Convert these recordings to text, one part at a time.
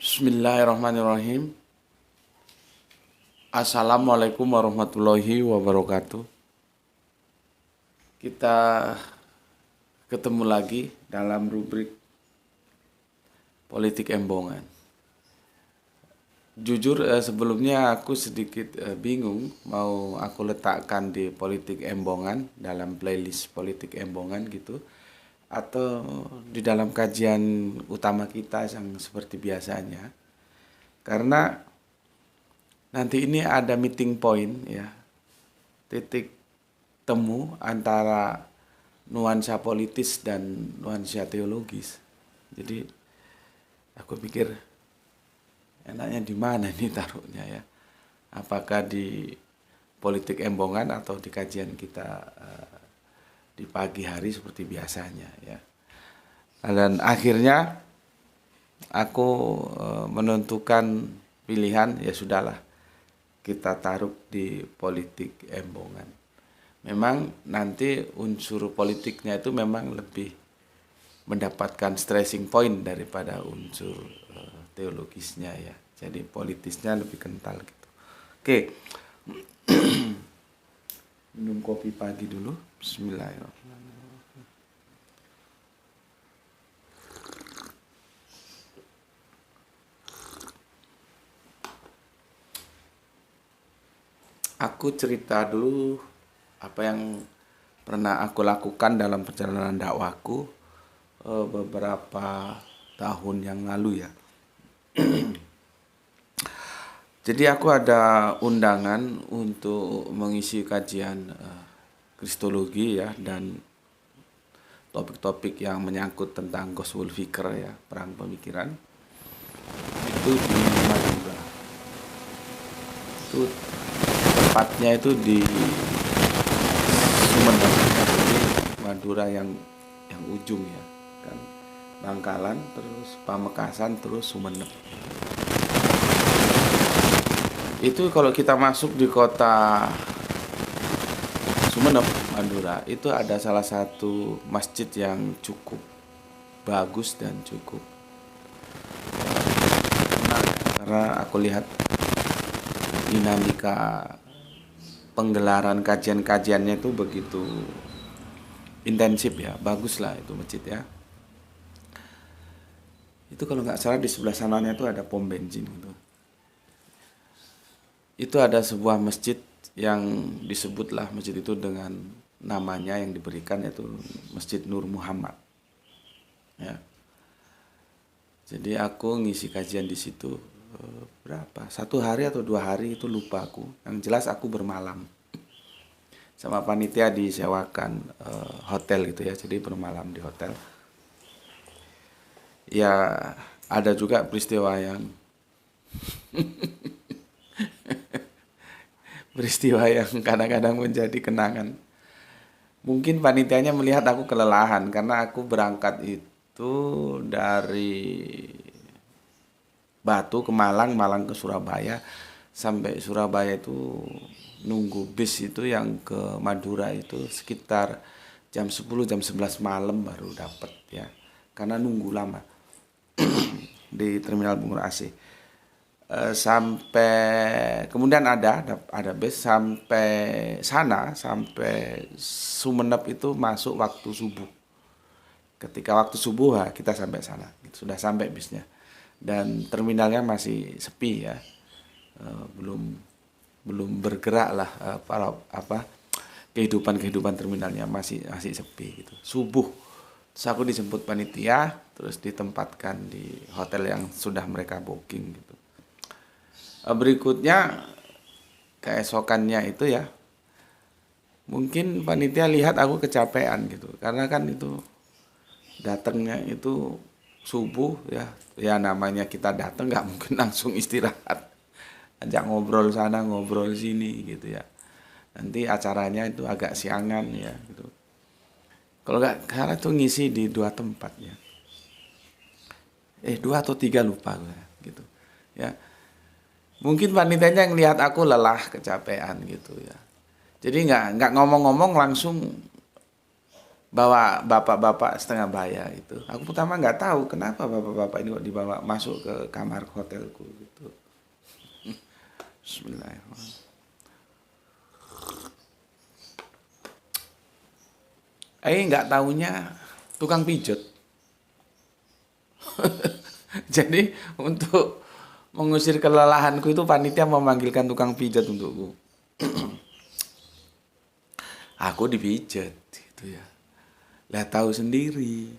Bismillahirrahmanirrahim. Assalamualaikum warahmatullahi wabarakatuh. Kita ketemu lagi dalam rubrik Politik Embongan. Jujur sebelumnya aku sedikit bingung mau aku letakkan di Politik Embongan dalam playlist Politik Embongan gitu, atau di dalam kajian utama kita yang seperti biasanya. Karena nanti ini ada meeting point ya, titik temu antara nuansa politis dan nuansa teologis. Jadi aku pikir enaknya di mana nih taruhnya ya? Apakah di Politik Embongan atau di kajian kita di pagi hari seperti biasanya ya. Dan akhirnya aku menentukan pilihan, ya sudahlah kita taruh di Politik Embongan. Memang nanti unsur politiknya itu memang lebih mendapatkan stressing point daripada unsur teologisnya ya. Jadi politisnya lebih kental gitu. Oke. Minum kopi pagi dulu. Bismillahirrahmanirrahim. Aku cerita dulu apa yang pernah aku lakukan dalam perjalanan dakwaku beberapa tahun yang lalu ya. Jadi aku ada undangan untuk mengisi kajian Kristologi ya, dan topik-topik yang menyangkut tentang Gospel Fikr ya, perang pemikiran. Itu di Madura. Itu tepatnya itu di Sumeneb, jadi Madura yang ujung ya kan, Bangkalan, terus Pamekasan, terus Sumeneb. Itu kalau kita masuk di kota Sumeneb, Madura, itu ada salah satu masjid yang cukup bagus dan cukup menarik, karena aku lihat dinamika penggelaran kajian-kajiannya itu begitu intensif ya, bagus lah itu masjid ya. Itu kalau nggak salah di sebelah sananya itu ada pom bensin gitu. Itu ada sebuah masjid yang disebutlah masjid itu dengan namanya yang diberikan, yaitu Masjid Nur Muhammad. Ya. Jadi aku ngisi kajian di situ berapa? 1 hari atau 2 hari itu lupa aku. Yang jelas aku bermalam. Sama panitia disewakan hotel gitu ya, jadi bermalam di hotel. Ya ada juga peristiwa yang kadang-kadang menjadi kenangan. Mungkin panitianya melihat aku kelelahan karena aku berangkat itu dari Batu ke Malang, Malang ke Surabaya. Sampai Surabaya itu nunggu bis itu yang ke Madura itu sekitar jam 10, jam 11 malam baru dapat ya. Karena nunggu lama di Terminal Bungur AC. Sampai kemudian ada bis sampai sana, sampai Sumeneb itu masuk waktu subuh. Ketika waktu subuh kita sampai sana, sudah sampai bisnya, dan terminalnya masih sepi ya, belum bergerak lah kehidupan terminalnya masih sepi gitu. Subuh, terus aku dijemput panitia, terus ditempatkan di hotel yang sudah mereka booking gitu. Berikutnya keesokannya itu ya, mungkin panitia lihat aku kecapean gitu, karena kan itu datangnya itu subuh ya namanya kita datang nggak mungkin langsung istirahat, ajak ngobrol sana ngobrol sini gitu ya, nanti acaranya itu agak siangan ya gitu. Kalau nggak karena tuh ngisi di 2 tempat ya, 2 atau 3 lupa gitu ya. Mungkin panitianya yang lihat aku lelah, kecapean gitu ya. Jadi nggak ngomong-ngomong langsung bawa bapak-bapak setengah bayar itu. Aku pertama nggak tahu kenapa bapak-bapak ini kok dibawa masuk ke kamar hotelku gitu. Bismillahirrahmanirrahim. Nggak taunya tukang pijat. Jadi untuk mengusir kelelahanku itu panitia memanggilkan tukang pijat untukku. Aku dipijat gitu ya. Lah tahu sendiri.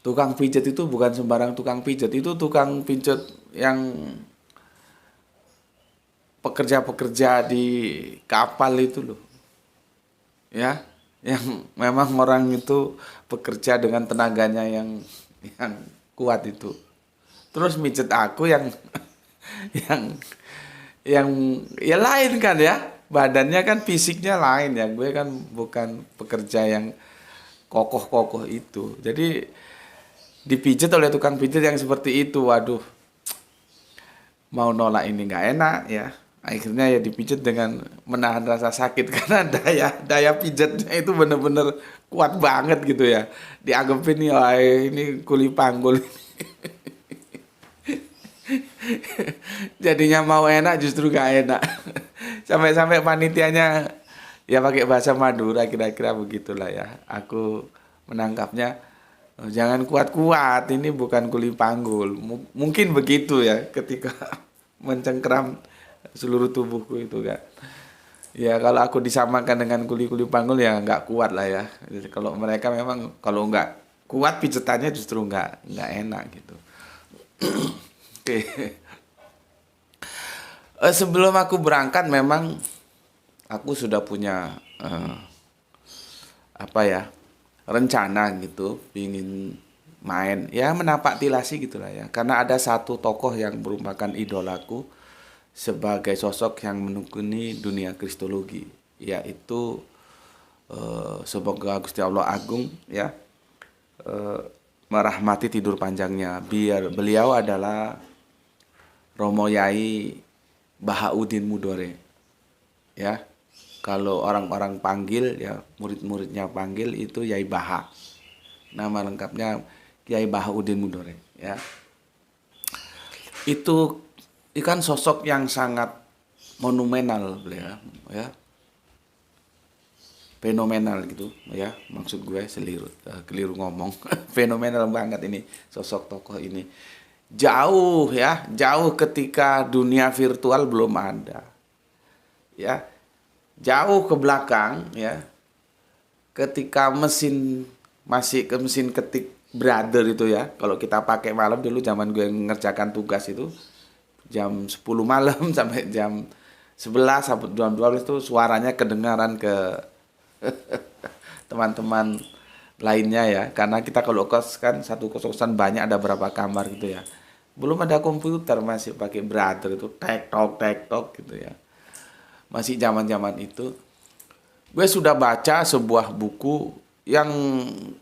Tukang pijat itu bukan sembarang tukang pijat, itu tukang pijat yang pekerja-pekerja di kapal itu loh. Ya, yang memang orang itu bekerja dengan tenaganya yang kuat itu. Terus mijet aku yang yang yang ya lain kan ya. Badannya kan fisiknya lain ya. Gue kan bukan pekerja yang kokoh-kokoh itu. Jadi dipijat oleh tukang pijat yang seperti itu. Waduh. Mau nolak ini nggak enak ya. Akhirnya ya dipijat dengan menahan rasa sakit karena daya pijatnya itu bener-bener kuat banget gitu ya. Dianggapin nih, wah ini kuli panggul. Jadinya mau enak justru gak enak. Sampai-sampai panitianya ya pakai bahasa Madura kira-kira begitulah ya. Aku menangkapnya, "Oh, jangan kuat-kuat, ini bukan kuli panggul." Mungkin begitu ya ketika mencengkram seluruh tubuhku itu kan. Ya kalau aku disamakan dengan kuli-kuli panggul ya nggak kuat lah ya. Jadi, kalau mereka memang kalau nggak kuat pijetannya justru nggak enak gitu. Oke. Sebelum aku berangkat memang aku sudah punya apa ya rencana gitu, ingin main ya menapak tilasi gitulah ya. Karena ada satu tokoh yang merupakan idolaku sebagai sosok yang menekuni dunia kristologi, yaitu semoga Gusti Allah Agung ya merahmati tidur panjangnya. Beliau adalah Romo Yai Bahauddin Mudore ya. Kalau orang-orang panggil ya, murid-muridnya panggil itu Yai Baha. Nama lengkapnya Yai Bahauddin Mudore ya. Itu kan sosok yang sangat monumental beliau ya. Fenomenal gitu ya. Maksud gue keliru ngomong. Fenomenal banget ini sosok tokoh ini. Jauh ya, jauh ketika dunia virtual belum ada. Ya. Jauh ke belakang ya. Ketika mesin ketik brother itu ya. Kalau kita pakai malam dulu zaman gue ngerjakan tugas itu jam 10 malam sampai jam 11 sampai jam 12 itu suaranya kedengaran ke teman-teman lainnya ya. Karena kita kalau kos kan satu kos-kosan banyak, ada berapa kamar gitu ya. Belum ada komputer, masih pakai brother itu tek tok gitu ya. Masih zaman-zaman itu. Gue sudah baca sebuah buku yang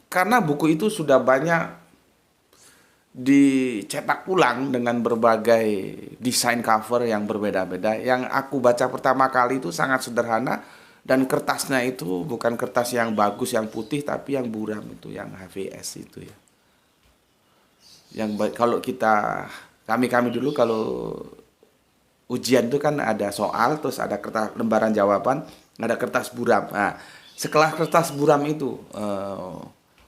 karena buku itu sudah banyak dicetak ulang dengan berbagai desain cover yang berbeda-beda. Yang aku baca pertama kali itu sangat sederhana dan kertasnya itu bukan kertas yang bagus yang putih tapi yang buram itu, yang HVS itu ya. Yang kalau kami dulu kalau ujian itu kan ada soal, terus ada kertas lembaran jawaban, ada kertas buram. Nah, setelah kertas buram itu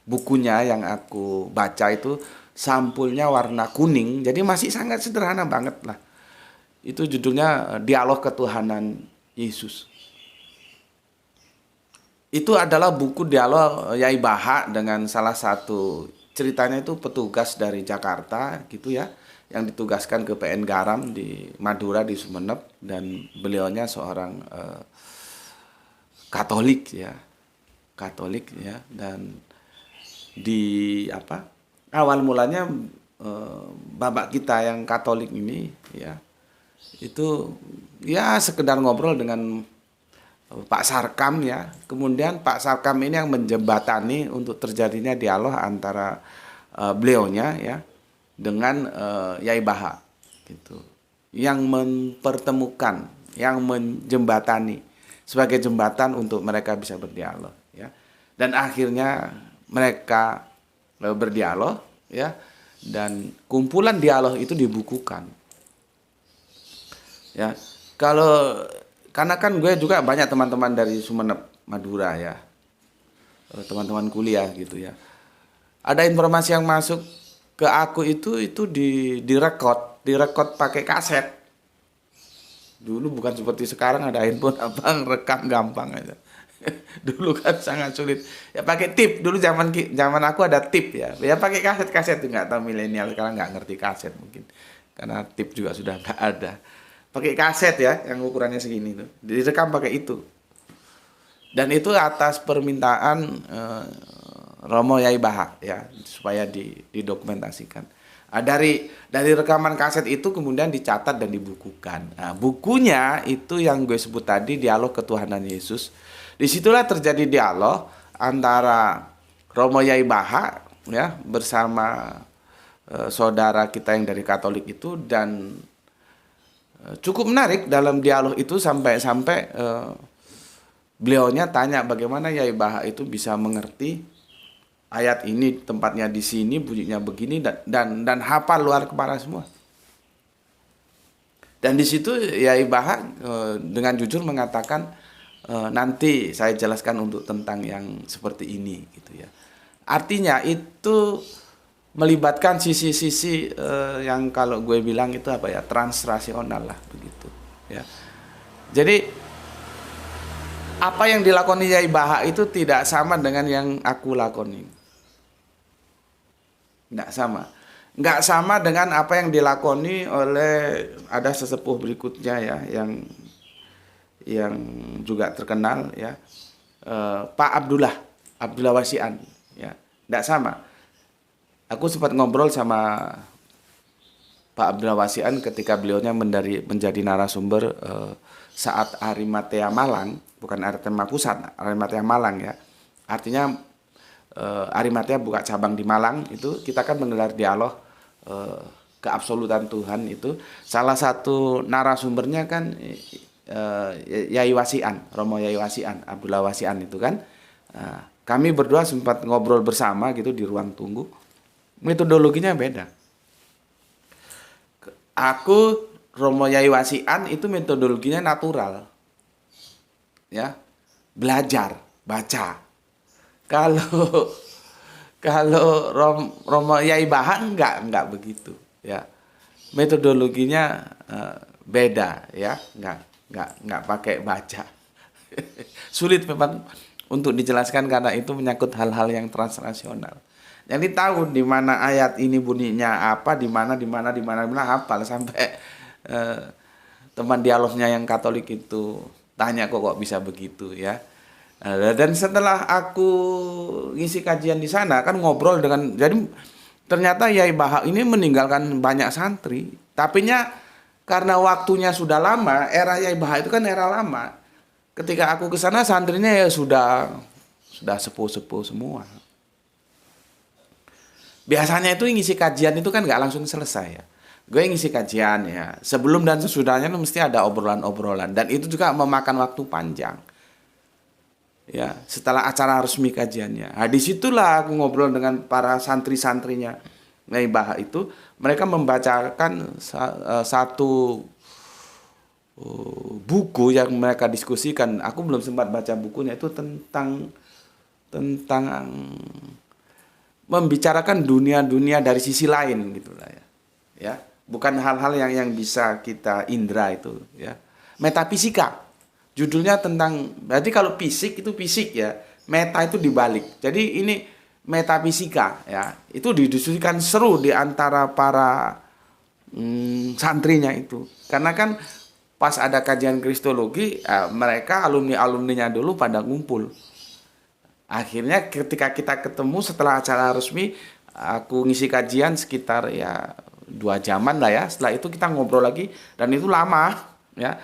bukunya yang aku baca itu sampulnya warna kuning, jadi masih sangat sederhana banget lah. Itu judulnya Dialog Ketuhanan Yesus. Itu adalah buku dialog Yai Baha dengan salah satu, ceritanya itu petugas dari Jakarta gitu ya, yang ditugaskan ke PN Garam di Madura di Sumeneb, dan beliaunya seorang Katolik ya, dan di awal mulanya bapak kita yang Katolik ini ya, itu ya sekedar ngobrol dengan Pak Sarkam ya. Kemudian Pak Sarkam ini yang menjembatani untuk terjadinya dialog antara beliaunya ya dengan Yai Baha gitu. Yang mempertemukan, yang menjembatani sebagai jembatan untuk mereka bisa berdialog ya. Dan akhirnya mereka berdialog, ya, dan kumpulan dialog itu dibukukan. Ya, karena kan gue juga banyak teman-teman dari Sumeneb, Madura ya, teman-teman kuliah gitu ya. Ada informasi yang masuk ke aku itu direkod pakai kaset. Dulu bukan seperti sekarang ada handphone abang rekam gampang aja. Dulu kan sangat sulit. Ya pakai tip. Dulu zaman aku ada tip ya. Ya pakai kaset tuh, nggak tahu milenial sekarang nggak ngerti kaset mungkin. Karena tip juga sudah nggak ada. Pakai kaset ya yang ukurannya segini tuh. Direkam pakai itu. Dan itu atas permintaan Romo Yai Baha ya, supaya didokumentasikan. Dari rekaman kaset itu kemudian dicatat dan dibukukan. Nah, bukunya itu yang gue sebut tadi, Dialog Ketuhanan Yesus. Disitulah terjadi dialog antara Romo Yai Baha ya bersama saudara kita yang dari Katolik itu, dan cukup menarik dalam dialog itu sampai beliaunya tanya bagaimana Yai Baha itu bisa mengerti ayat ini tempatnya di sini, bunyinya begini, dan hafal luar kepala semua. Dan di situ Yai Baha dengan jujur mengatakan, nanti saya jelaskan untuk tentang yang seperti ini gitu ya. Artinya itu melibatkan sisi-sisi yang kalau gue bilang itu apa ya, transrasional lah begitu ya. Jadi apa yang dilakoni Yai Baha itu tidak sama dengan yang aku lakoni. Nggak sama dengan apa yang dilakoni oleh ada sesepuh berikutnya ya, yang juga terkenal ya, Pak Abdullah Wasian ya. Nggak sama. Aku sempat ngobrol sama Pak Abdullah Wasian ketika beliaunya menjadi narasumber saat Arimatea Malang, bukan Arimatea Pusat, Arimatea Malang ya. Artinya Arimatea buka cabang di Malang, itu kita kan menggelar dialog keabsolutan Tuhan itu. Salah satu narasumbernya kan Yai Wasian, Romo Yai Wasian, Abdullah Wasian itu kan. Kami berdua sempat ngobrol bersama gitu di ruang tunggu. Metodologinya beda. Aku Romo Yai Wasian itu metodologinya natural. Ya. Belajar, baca. Kalau Romo Yai Baha enggak begitu ya. Metodologinya beda ya, enggak pakai baca. Sulit memang untuk dijelaskan karena itu menyangkut hal-hal yang transnasional. Jadi tahu di mana ayat ini bunyinya apa, di mana hafal sampai teman dialognya yang Katolik itu tanya kok bisa begitu ya. Dan setelah aku ngisi kajian di sana kan ngobrol dengan, jadi ternyata Yai Baha ini meninggalkan banyak santri, tapi karena waktunya sudah lama, era Yai Baha itu kan era lama. Ketika aku ke sana santrinya ya sudah sepuh-sepuh semua. Biasanya itu ngisi kajian itu kan nggak langsung selesai ya. Gue ngisi kajian ya, sebelum dan sesudahnya mesti ada obrolan-obrolan, dan itu juga memakan waktu panjang. Ya, setelah acara resmi kajiannya. Nah, disitulah aku ngobrol dengan para santri-santrinya Yai Baha itu. Mereka membacakan satu buku yang mereka diskusikan. Aku belum sempat baca bukunya, itu tentang membicarakan dunia-dunia dari sisi lain gitu lah ya. Ya, bukan hal-hal yang bisa kita indra itu ya. Metafisika. Judulnya tentang, berarti kalau fisik itu fisik ya, meta itu dibalik. Jadi ini metafisika ya, itu didiskusikan seru di antara para santrinya itu. Karena kan pas ada kajian kristologi, mereka alumninya dulu pada ngumpul. Akhirnya ketika kita ketemu setelah acara resmi, aku ngisi kajian sekitar ya 2 jaman lah ya. Setelah itu kita ngobrol lagi, dan itu lama ya.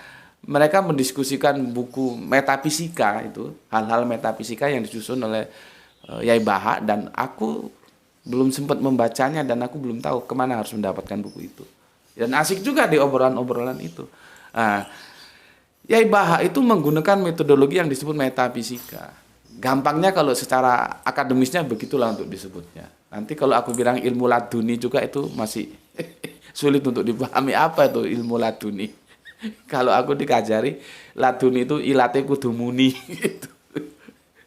Mereka mendiskusikan buku metafisika itu, hal-hal metafisika yang disusun oleh Yai Baha, dan aku belum sempat membacanya dan aku belum tahu kemana harus mendapatkan buku itu. Dan asik juga di obrolan-obrolan itu. Nah, Yai Baha itu menggunakan metodologi yang disebut metafisika. gampangnya kalau secara akademisnya begitulah untuk disebutnya. Nanti kalau aku bilang ilmu laduni juga itu masih sulit untuk dipahami apa itu ilmu laduni. Kalau aku dikajari laduni itu ilate kudu muni gitu.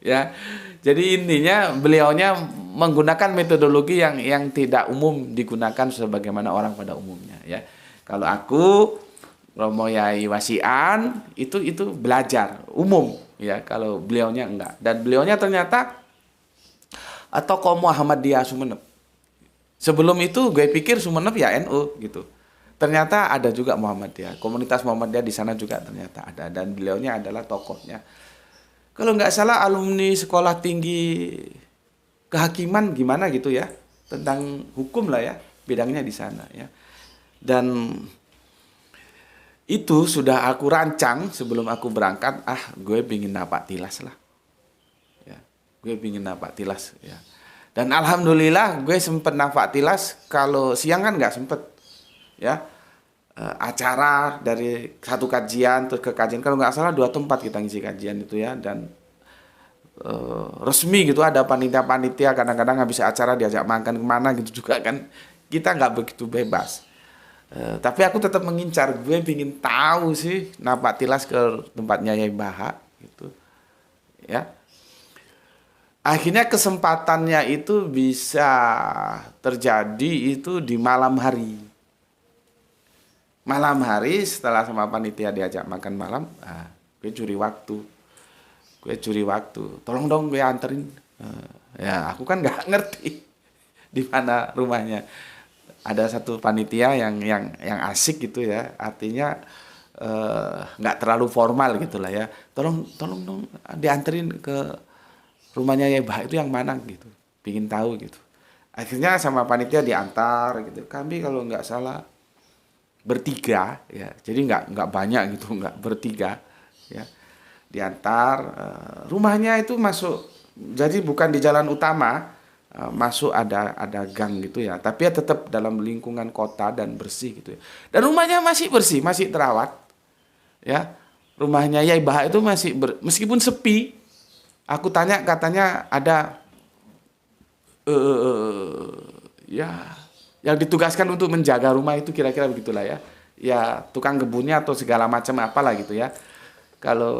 Ya. Jadi intinya beliaunya menggunakan metodologi yang tidak umum digunakan sebagaimana orang pada umumnya ya. Kalau aku Romo Yai Wasian itu belajar umum ya, kalau beliaunya enggak. Dan beliaunya ternyata tokoh Muhammadiyah Sumeneb. Sebelum itu gue pikir Sumeneb ya NU gitu. Ternyata ada juga Muhammadiyah. Komunitas Muhammadiyah di sana juga ternyata ada, dan beliaunya adalah tokohnya. Kalau nggak salah alumni sekolah tinggi kehakiman gimana gitu ya, tentang hukum lah ya, bidangnya di sana ya. Dan itu sudah aku rancang sebelum aku berangkat, gue pingin napak tilas lah. Ya, gue pingin napak tilas ya. Dan alhamdulillah gue sempet napak tilas, kalau siang kan nggak sempet ya. Acara dari satu kajian terus ke kajian, kalau nggak salah 2 tempat kita ngisi kajian itu ya. Dan resmi gitu, ada panitia-panitia, kadang-kadang habis acara diajak makan kemana gitu juga kan, kita nggak begitu bebas. Tapi aku tetap mengincar, gue pingin tahu sih napak tilas ke tempatnya Yai Baha gitu ya. Akhirnya kesempatannya itu bisa terjadi itu di malam hari. Malam hari setelah sama panitia diajak makan malam, gue curi waktu. Tolong dong gue anterin. Ya aku kan nggak ngerti di mana rumahnya. Ada satu panitia yang asik gitu ya, artinya nggak terlalu formal gitulah ya. Tolong dong dianterin ke rumahnya Yai Bah itu yang mana gitu. Pingin tahu gitu. Akhirnya sama panitia diantar gitu. Kami kalau nggak salah bertiga ya, jadi nggak banyak gitu, nggak bertiga ya, diantar. Rumahnya itu masuk, jadi bukan di jalan utama, masuk ada gang gitu ya, tapi ya tetap dalam lingkungan kota dan bersih gitu ya. Dan rumahnya masih bersih, masih terawat ya. Rumahnya Yai Baha itu masih meskipun sepi. Aku tanya, katanya ada ya yang ditugaskan untuk menjaga rumah itu, kira-kira begitulah ya. Ya tukang kebunnya atau segala macam apalah gitu ya. Kalau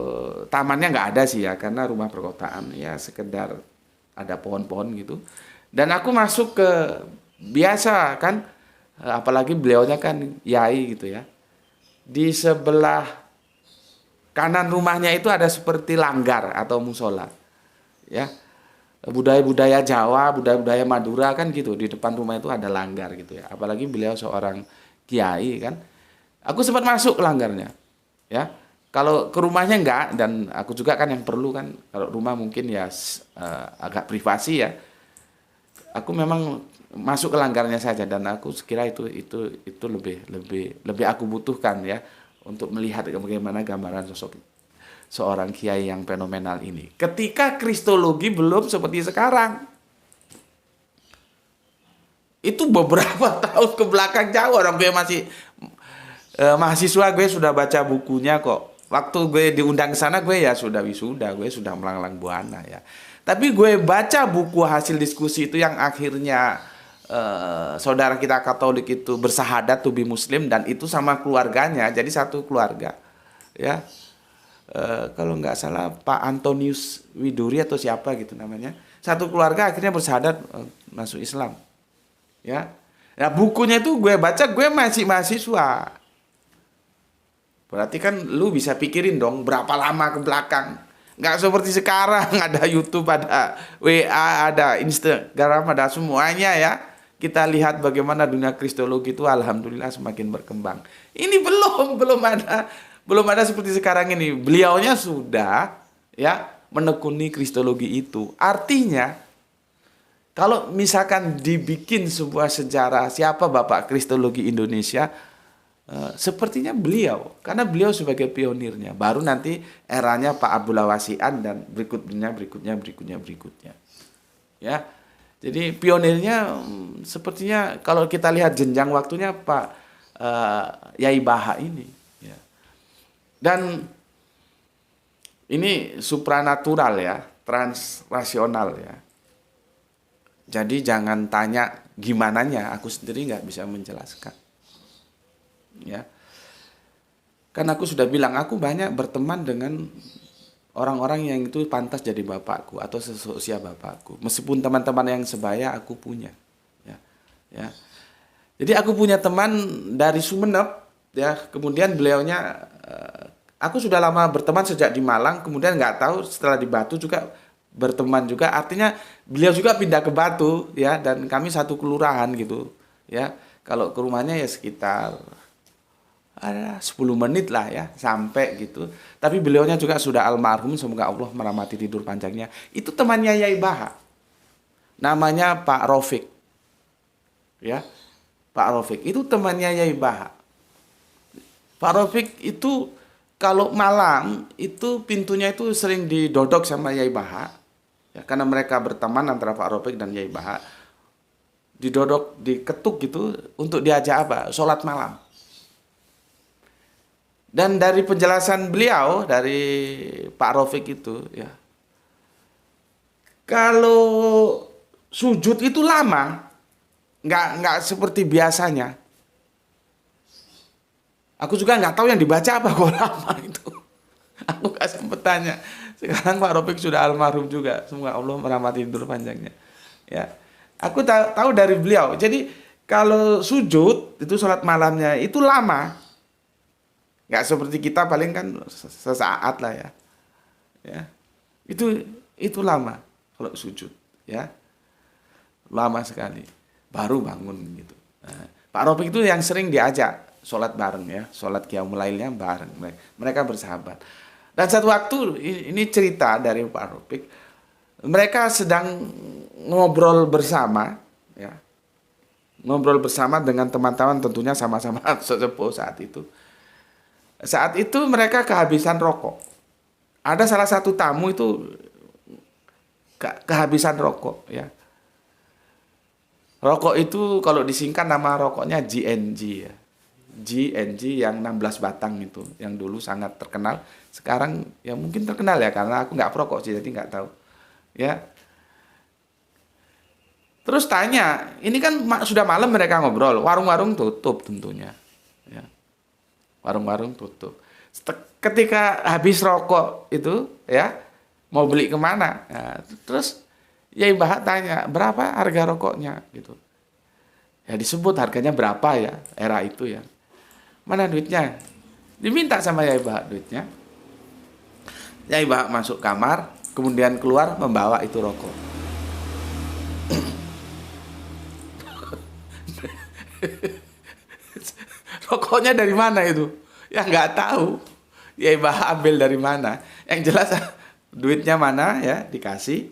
tamannya nggak ada sih ya, karena rumah perkotaan ya, sekedar ada pohon-pohon gitu. Dan aku masuk ke, biasa kan, apalagi beliaunya kan yai gitu ya. Di sebelah kanan rumahnya itu ada seperti langgar atau musola ya. Budaya-budaya Jawa, budaya-budaya Madura kan gitu, di depan rumah itu ada langgar gitu ya. Apalagi beliau seorang kiai kan. Aku sempat masuk ke langgarnya ya. Kalau ke rumahnya enggak, dan aku juga kan yang perlu kan, kalau rumah mungkin ya agak privasi ya. Aku memang masuk ke langgarnya saja, dan aku kira itu lebih aku butuhkan ya, untuk melihat bagaimana gambaran sosok seorang kiai yang fenomenal ini. Ketika kristologi belum seperti sekarang. Itu beberapa tahun ke belakang jauh, orang gue masih mahasiswa, gue sudah baca bukunya kok. Waktu gue diundang ke sana, gue ya sudah wisuda, gue sudah melanglang buana ya. Tapi gue baca buku hasil diskusi itu yang akhirnya saudara kita Katolik itu bersahadat to be Muslim, dan itu sama keluarganya, jadi satu keluarga ya. Kalau nggak salah Pak Antonius Widuri atau siapa gitu namanya, satu keluarga akhirnya bersahadat masuk Islam ya. Nah bukunya itu gue baca, gue masih mahasiswa, berarti kan lu bisa pikirin dong berapa lama ke belakang. Nggak seperti sekarang ada YouTube, ada WA, ada Instagram, ada semuanya ya. Kita lihat bagaimana dunia kristologi itu alhamdulillah semakin berkembang. Ini belum ada seperti sekarang ini. Beliaunya sudah ya menekuni kristologi itu. Artinya kalau misalkan dibikin sebuah sejarah siapa Bapak Kristologi Indonesia, sepertinya beliau, karena beliau sebagai pionirnya. Baru nanti eranya Pak Abdullah Wasian dan berikutnya. Ya. Jadi pionirnya sepertinya kalau kita lihat jenjang waktunya Pak Yai Baha ini. Dan ini supranatural ya, transrasional ya. Jadi jangan tanya gimananya, aku sendiri nggak bisa menjelaskan. Ya, kan aku sudah bilang aku banyak berteman dengan orang-orang yang itu pantas jadi bapakku atau seusia bapakku. Meskipun teman-teman yang sebaya aku punya. Ya, ya. Jadi aku punya teman dari Sumeneb, ya. Kemudian beliaunya, aku sudah lama berteman sejak di Malang. Kemudian nggak tahu setelah di Batu juga berteman juga. Artinya beliau juga pindah ke Batu, ya. Dan kami satu kelurahan gitu, ya. Kalau ke rumahnya ya sekitar ada 10 menit lah ya sampai gitu. Tapi beliaunya juga sudah almarhum, semoga Allah merahmati tidur panjangnya. Itu temannya Yai Baha. Namanya Pak Rofik. Ya. Pak Rofik itu temannya Yai Baha. Pak Rofik itu kalau malam itu pintunya itu sering didodok sama Yai Baha. Ya, karena mereka berteman antara Pak Rofik dan Yai Baha. Didodok, diketuk gitu untuk diajak apa? Sholat malam. Dan dari penjelasan beliau, dari Pak Rofik itu, ya, kalau sujud itu lama, nggak seperti biasanya. Aku juga nggak tahu yang dibaca apa kok lama itu. Aku nggak sempet tanya. Sekarang Pak Rofik sudah almarhum juga, semoga Allah merahmati hidup panjangnya. Ya, aku tahu dari beliau. Jadi kalau sujud itu sholat malamnya itu lama. Nggak seperti kita paling kan sesaat lah ya. Ya. Itu lama kalau sujud, ya. Lama sekali. Baru bangun gitu. Nah, Pak Rofik itu yang sering diajak sholat bareng ya, sholat qiyamul lailnya bareng. Mereka bersahabat. Dan satu waktu ini cerita dari Pak Rofik, mereka sedang ngobrol bersama, ya. Ngobrol bersama dengan teman-teman tentunya sama-sama sesepuh saat itu. Saat itu mereka kehabisan rokok. Ada salah satu tamu itu kehabisan rokok, ya. Rokok itu kalau disingkat nama rokoknya GNG ya. GNG yang 16 batang itu, yang dulu sangat terkenal. Sekarang ya mungkin terkenal ya karena aku nggak perokok sih, jadi nggak tahu. Ya. Terus tanya, ini kan sudah malam mereka ngobrol, warung-warung tutup tentunya. Ya. Warung-warung tutup. Ketika habis rokok itu, ya, mau beli kemana? Nah, terus Yai Baha tanya, berapa harga rokoknya? Gitu. Ya disebut harganya berapa ya, era itu ya. Mana duitnya? Diminta sama Yai Baha duitnya. Yai Baha masuk kamar, kemudian keluar membawa itu rokok. Rokoknya dari mana itu? Ya nggak tahu. Ya Baha ambil dari mana? Yang jelas duitnya mana ya dikasih.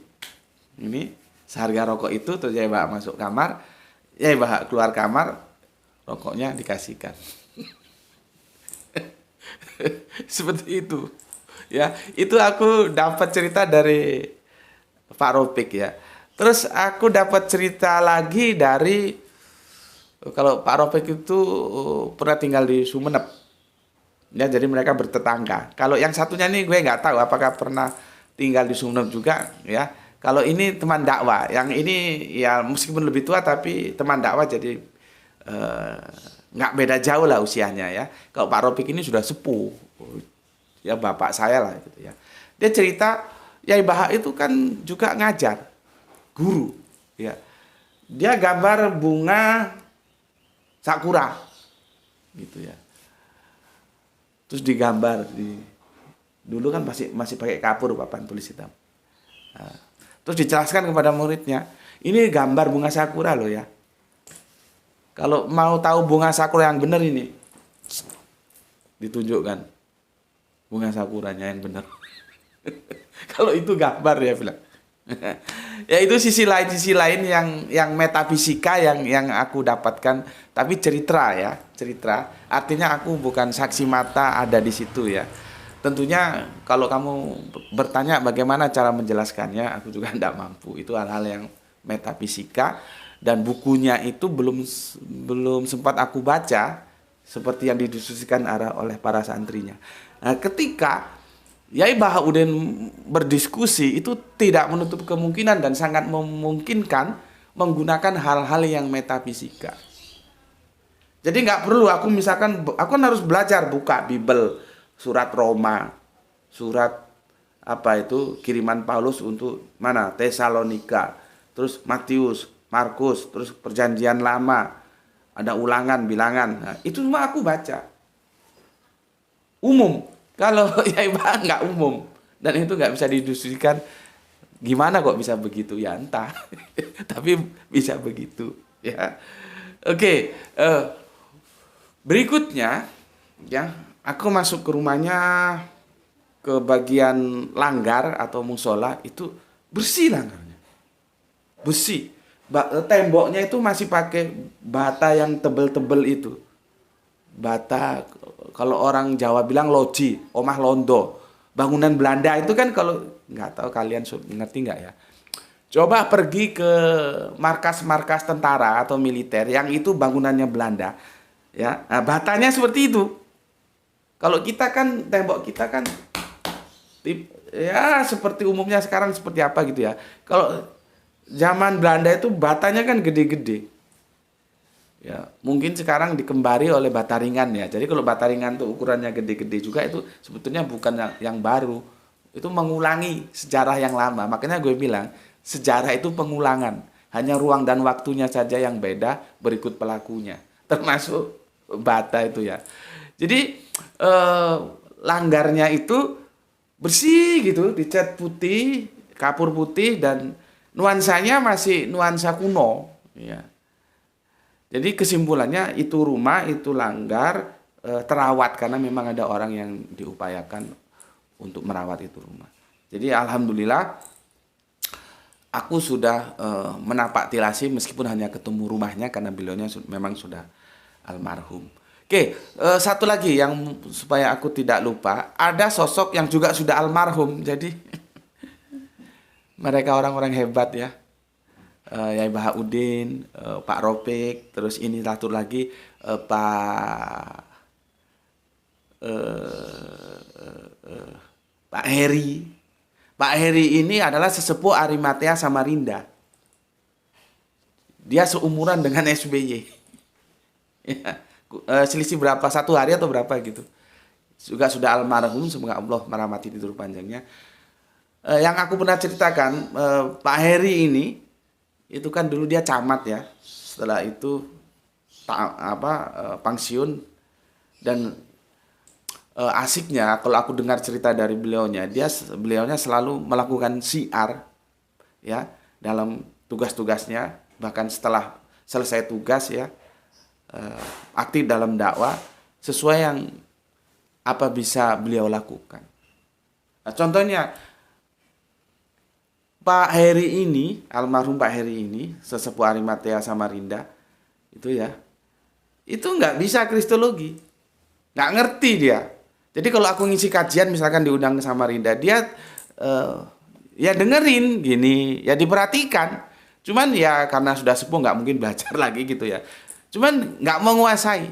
Ini seharga rokok itu, terus ya Baha masuk kamar. Ya Baha keluar kamar, rokoknya dikasihkan. Seperti itu. Ya, itu aku dapat cerita dari Pak Rofik ya. Terus aku dapat cerita lagi dari, kalau Pak Rofik itu pernah tinggal di Sumeneb. Ya, jadi mereka bertetangga. Kalau yang satunya nih gue nggak tahu apakah pernah tinggal di Sumeneb juga ya. Kalau ini teman dakwah, yang ini ya meskipun lebih tua tapi teman dakwah, jadi nggak beda jauh lah usianya ya. Kalau Pak Rofik ini sudah sepuh, ya bapak saya lah gitu ya. Dia cerita Yai Baha itu kan juga ngajar, guru ya. Dia gambar bunga sakura gitu ya. Terus digambar dulu kan masih pakai kapur papan tulis hitam. Nah, terus dijelaskan kepada muridnya, ini gambar bunga sakura loh ya. Kalau mau tahu bunga sakura yang benar ini, ditunjukkan bunga sakuranya yang benar. Kalau itu gambar ya bilang. Ya itu sisi lain yang metafisika yang aku dapatkan, tapi cerita ya, cerita. Artinya aku bukan saksi mata ada di situ ya. Tentunya kalau kamu bertanya bagaimana cara menjelaskannya, aku juga tidak mampu. Itu hal-hal yang metafisika dan bukunya itu belum sempat aku baca seperti yang didiskusikan oleh para santrinya. Nah, ketika Yai Bahaudin berdiskusi itu tidak menutup kemungkinan dan sangat memungkinkan menggunakan hal-hal yang metafisika. Jadi nggak perlu aku misalkan aku kan harus belajar buka Bible, surat Roma, surat apa itu kiriman Paulus untuk mana Tesalonika, terus Matius, Markus, terus Perjanjian Lama, ada Ulangan, Bilangan. Nah, itu semua aku baca. Umum. Kalau Yai Bah nggak umum dan itu nggak bisa didiskusikan. Gimana kok bisa begitu ya entah. Tapi bisa begitu ya. Oke, berikutnya ya aku masuk ke rumahnya ke bagian langgar atau musola itu bersih langgarnya. Besi. Temboknya itu masih pakai bata yang tebel-tebel itu. Bata kalau orang Jawa bilang loji, omah londo. Bangunan Belanda itu kan kalau nggak tahu kalian ngerti nggak ya. Coba pergi ke markas-markas tentara atau militer yang itu bangunannya Belanda, ya. Nah, batanya seperti itu. Kalau kita kan tembok kita kan ya seperti umumnya sekarang seperti apa gitu ya. Kalau zaman Belanda itu batanya kan gede-gede. Ya, mungkin sekarang dikembari oleh bata ringan ya. Jadi kalau bata ringan tuh ukurannya gede-gede juga itu sebetulnya bukan yang baru. Itu mengulangi sejarah yang lama. Makanya gue bilang sejarah itu pengulangan. Hanya ruang dan waktunya saja yang beda berikut pelakunya. Termasuk bata itu ya. Jadi langgarnya itu bersih gitu, dicat putih, kapur putih dan nuansanya masih nuansa kuno ya. Jadi kesimpulannya itu rumah, itu langgar terawat karena memang ada orang yang diupayakan untuk merawat itu rumah. Jadi alhamdulillah aku sudah menapak tilasi meskipun hanya ketemu rumahnya karena beliaunya memang sudah almarhum. Oke, satu lagi yang supaya aku tidak lupa, ada sosok yang juga sudah almarhum. Jadi mereka orang-orang hebat ya. Yai Bahaudin, Pak Ropik, terus ini satu lagi Pak Heri. Pak Heri ini adalah sesepuh Arimatea Samarinda. Dia seumuran dengan SBY. Ya, selisih berapa? 1 hari atau berapa gitu. Juga sudah almarhum, semoga Allah merahmati tidur panjangnya. Yang aku pernah ceritakan, Pak Heri ini itu kan dulu dia camat ya. Setelah itu pensiun dan asiknya kalau aku dengar cerita dari beliaunya selalu melakukan siar ya dalam tugas-tugasnya, bahkan setelah selesai tugas ya aktif dalam dakwah sesuai yang apa bisa beliau lakukan. Nah, contohnya Pak Heri ini, almarhum Pak Heri ini, sesepuh Arimatea Samarinda, itu ya, itu nggak bisa kristologi, nggak ngerti dia. Jadi kalau aku ngisi kajian, misalkan diundang ke Samarinda, dia ya dengerin gini, ya diperhatikan. Cuman ya karena sudah sepuh nggak mungkin belajar lagi gitu ya. Cuman nggak mau nguasai,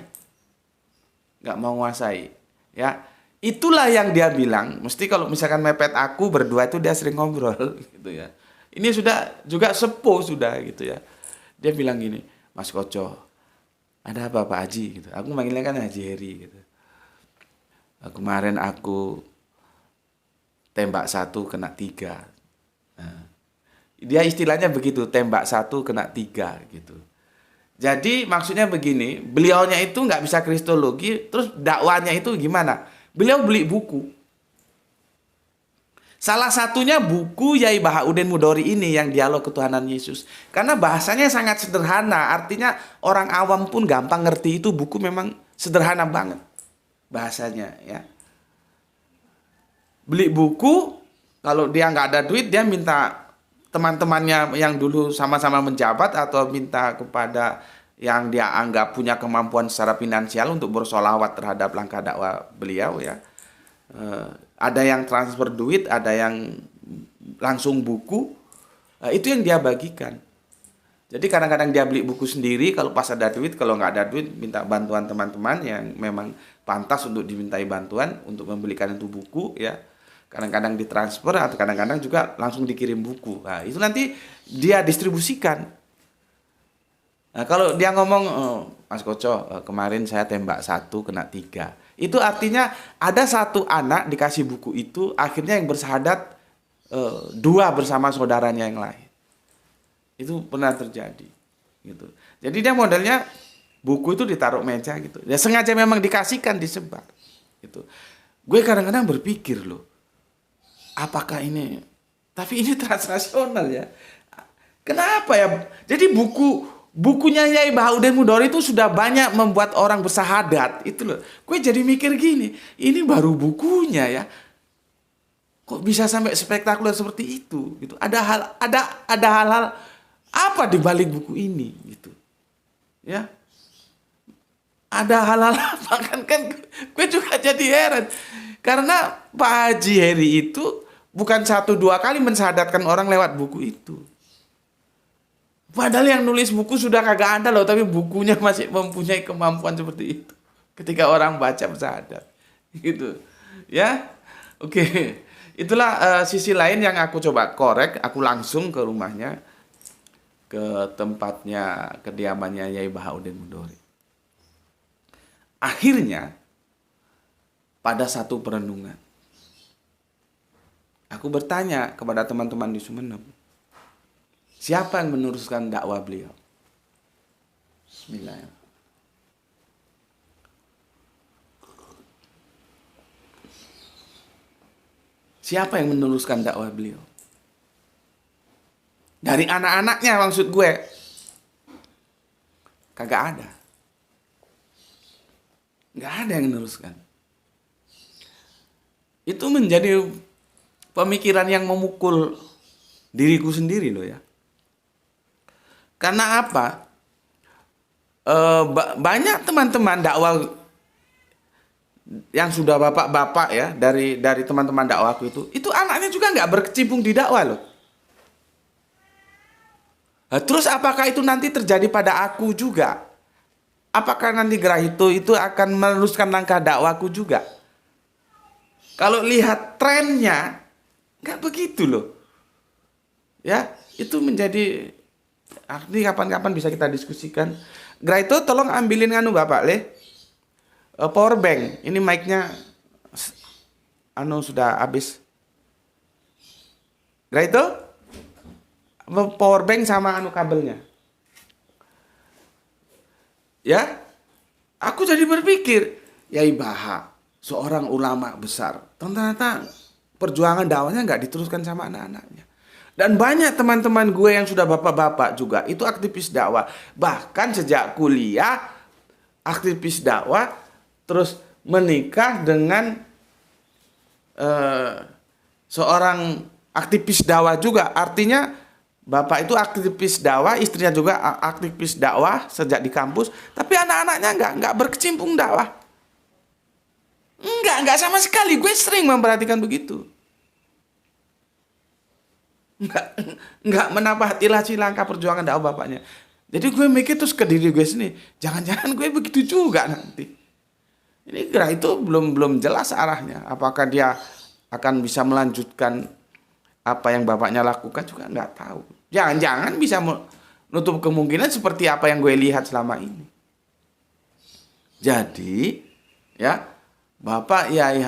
ya. Itulah yang dia bilang, mesti kalau misalkan mepet aku berdua itu dia sering ngobrol gitu ya. Ini sudah juga sepuh sudah gitu ya. Dia bilang gini, Mas Koco, ada apa Pak Haji gitu. Aku manggilnya kan Haji Heri gitu. Kemarin aku tembak 1 kena 3. Nah, dia istilahnya begitu, tembak 1 kena 3 gitu. Jadi maksudnya begini, beliaunya itu nggak bisa kristologi, terus dakwanya itu gimana? Beliau beli buku. Salah satunya buku Yai Bahaudin Mudori ini yang dialog ketuhanan Yesus. Karena bahasanya sangat sederhana, artinya orang awam pun gampang ngerti itu buku memang sederhana banget bahasanya ya. Beli buku, kalau dia nggak ada duit dia minta teman-temannya yang dulu sama-sama menjabat atau minta kepada yang dia anggap punya kemampuan secara finansial untuk bersolawat terhadap langkah dakwah beliau ya. Ada yang transfer duit, ada yang langsung buku, itu yang dia bagikan. Jadi kadang-kadang dia beli buku sendiri, kalau pas ada duit, kalau nggak ada duit minta bantuan teman-teman yang memang pantas untuk dimintai bantuan untuk membelikan itu buku ya. kadang-kadang ditransfer atau kadang-kadang juga langsung dikirim buku. Nah, itu nanti dia distribusikan. Nah, kalau dia ngomong, Mas Koco, kemarin saya tembak 1 kena 3. Itu artinya ada 1 anak dikasih buku itu, akhirnya yang bersahadat 2 bersama saudaranya yang lain. Itu pernah terjadi. Gitu. Jadi dia modelnya buku itu ditaruh meja gitu. Ya sengaja memang dikasihkan, disebar. Gitu. Gue kadang-kadang berpikir loh, apakah ini, tapi ini transnasional ya. Kenapa ya? Jadi bukunya Yai Bahaudin Mudori itu sudah banyak membuat orang bersahadat. Itu loh. Gue jadi mikir gini, ini baru bukunya ya. Kok bisa sampai spektakuler seperti itu gitu. Ada hal-hal apa di balik buku ini gitu. Ya. Ada hal-hal apa kan gue juga jadi heran. Karena Pak Haji Heri itu bukan 1-2 kali mensahadatkan orang lewat buku itu. Padahal yang nulis buku sudah kagak ada loh, tapi bukunya masih mempunyai kemampuan seperti itu. Ketika orang baca bersahadat. Gitu. Ya. Oke. Itulah sisi lain yang aku coba korek. Aku langsung ke rumahnya, ke tempatnya, kediamannya Yai Bahaudin Mudori. Akhirnya, pada satu perenungan, aku bertanya kepada teman-teman di Sumeneb, siapa yang meneruskan dakwah beliau? Bismillah. Siapa yang meneruskan dakwah beliau? Dari anak-anaknya maksud gue. Kagak ada. Nggak ada yang meneruskan. Itu menjadi pemikiran yang memukul diriku sendiri loh ya. Karena apa? Banyak teman-teman dakwah yang sudah bapak-bapak ya, dari teman-teman dakwahku itu anaknya juga nggak berkecimpung di dakwah loh. Nah, terus apakah itu nanti terjadi pada aku juga? Apakah nanti Grahito itu akan meneruskan langkah dakwahku juga? Kalau lihat trennya, nggak begitu loh. Ya, itu menjadi, ini kapan-kapan bisa kita diskusikan. Grahito tolong ambilin Bapak Le. Power bank. Ini mic-nya sudah habis. Grahito? Power bank sama kabelnya. Ya, aku jadi berpikir, Yai Baha, seorang ulama besar, ternyata perjuangan dakwahnya nggak diteruskan sama anak-anaknya. Dan banyak teman-teman gue yang sudah bapak-bapak juga, itu aktivis dakwah. Bahkan sejak kuliah, aktivis dakwah, terus menikah dengan seorang aktivis dakwah juga. Artinya, bapak itu aktivis dakwah, istrinya juga aktivis dakwah sejak di kampus, tapi anak-anaknya nggak berkecimpung dakwah. Enggak sama sekali. Gue sering memperhatikan begitu. Enggak menapati langkah perjuangan dakwah bapaknya. Jadi gue mikir terus ke diri gue sendiri, jangan-jangan gue begitu juga nanti. Ini kira itu belum jelas arahnya. Apakah dia akan bisa melanjutkan apa yang bapaknya lakukan juga nggak tahu. Jangan-jangan bisa menutup kemungkinan seperti apa yang gue lihat selama ini. Jadi, ya, Bapak Yai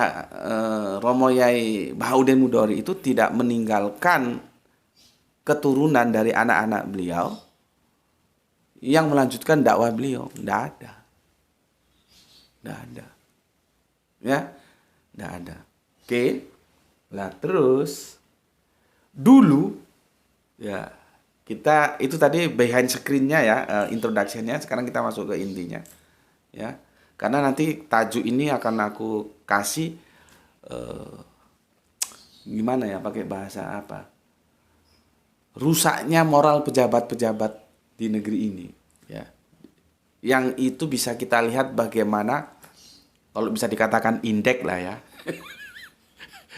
Romo Yai Bahaudin Mudori itu tidak meninggalkan keturunan dari anak-anak beliau yang melanjutkan dakwah beliau. Nggak ada. Ya, nggak ada. Oke. Nah, terus dulu ya, kita itu tadi behind screen-nya ya, introduction-nya. Sekarang kita masuk ke intinya. Ya. Karena nanti tajuk ini akan aku kasih gimana ya, pakai bahasa apa? Rusaknya moral pejabat-pejabat di negeri ini, ya. Yang itu bisa kita lihat bagaimana, kalau bisa dikatakan indeks lah ya.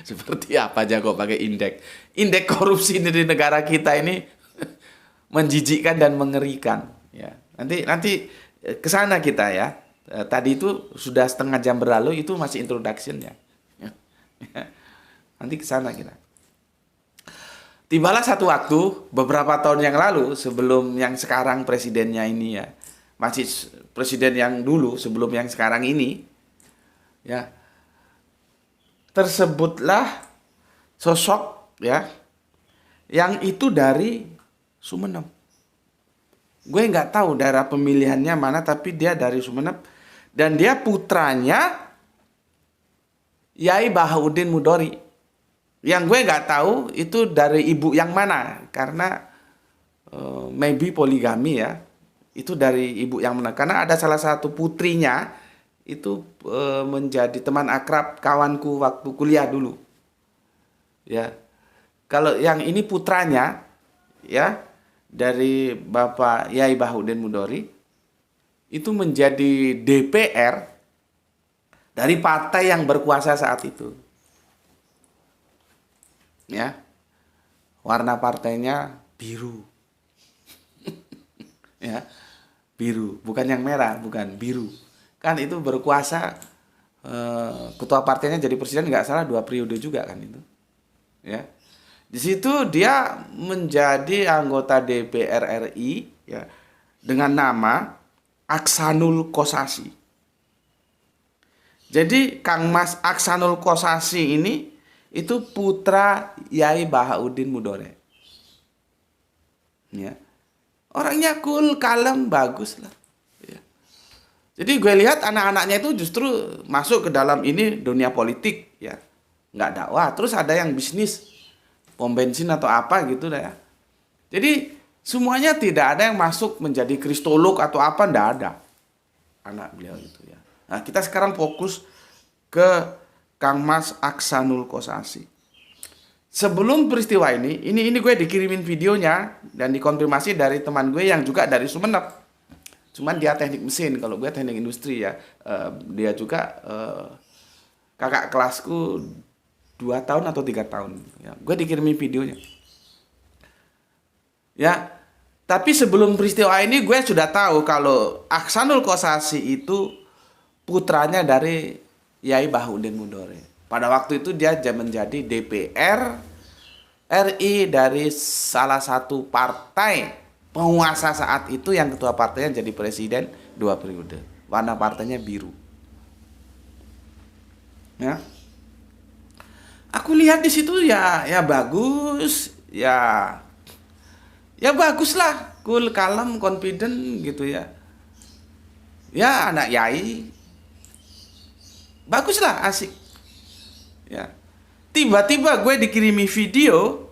Seperti apa aja kok pakai indeks. Indeks korupsi di negara kita ini menjijikkan dan mengerikan, ya. Nanti ke sana kita ya. Tadi itu sudah setengah jam berlalu, itu masih introduction-nya. Nanti ke sana kita. Tibalah satu waktu beberapa tahun yang lalu sebelum yang sekarang presidennya ini ya, masih presiden yang dulu sebelum yang sekarang ini ya, tersebutlah sosok ya yang itu dari Sumeneb. Gue nggak tahu daerah pemilihannya mana, tapi dia dari Sumeneb dan dia putranya Yai Bahaudin Mudori. Yang gue nggak tahu itu dari ibu yang mana, karena maybe poligami ya. Itu dari ibu yang mana? Karena ada salah satu putrinya itu menjadi teman akrab kawanku waktu kuliah dulu. Ya, kalau yang ini putranya ya dari Bapak Yai Bahaudin Mudori itu menjadi DPR dari partai yang berkuasa saat itu. Ya, warna partainya biru. Ya, biru, bukan yang merah, bukan biru. Kan itu berkuasa, ketua partainya jadi presiden nggak salah 2 periode juga kan itu. Ya, di situ dia menjadi anggota DPR RI ya dengan nama Aksanul Kossasi. Jadi Kang Mas Aksanul Kossasi ini itu putra Yai Bahaudin Mudore. Ya. Orangnya cool, kalem, bagus lah. Ya. Jadi gue lihat anak-anaknya itu justru masuk ke dalam ini dunia politik ya. Nggak dakwah, terus ada yang bisnis pom bensin atau apa gitu dah ya. Jadi semuanya tidak ada yang masuk menjadi kristolog atau apa, nggak ada anak beliau itu ya. Nah, kita sekarang fokus ke Kang Mas Aksanul Kossasi. Sebelum peristiwa ini gue dikirimin videonya dan dikonfirmasi dari teman gue yang juga dari Sumeneb. Cuman dia teknik mesin, kalau gue teknik industri ya. Dia juga kakak kelasku 2 tahun atau 3 tahun. Ya, gue dikirimin videonya. Ya, tapi sebelum peristiwa ini gue sudah tahu kalau Aksanul Kossasi itu putranya dari Yai Bahaudin Mudore. Pada waktu itu dia menjadi DPR RI dari salah satu partai penguasa saat itu yang ketua partainya jadi presiden 2 periode. Warna partainya biru. Ya. Aku lihat di situ ya bagus, ya bagus lah, cool, kalem, confident gitu ya. Ya anak yai. Bagus lah, asik. Ya. Tiba-tiba gue dikirimi video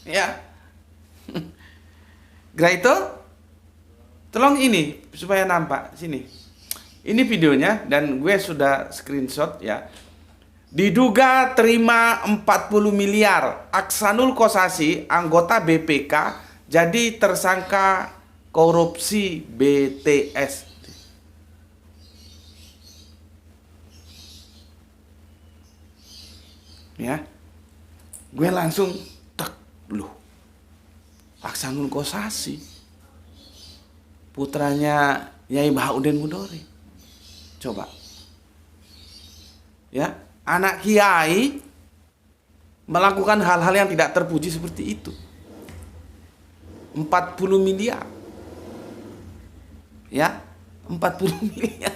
ya. Graito, tolong ini supaya nampak sini. Ini videonya dan gue sudah screenshot ya. Diduga terima 40 miliar. Aksanul Kossasi, anggota BPK, jadi tersangka korupsi BTS. Ya, gue langsung tek, loh, Aksanul Kossasi, putranya Yai Bahaudin Mudori. Coba, ya, anak kiai melakukan hal-hal yang tidak terpuji seperti itu. 40 miliar, ya, 40 miliar,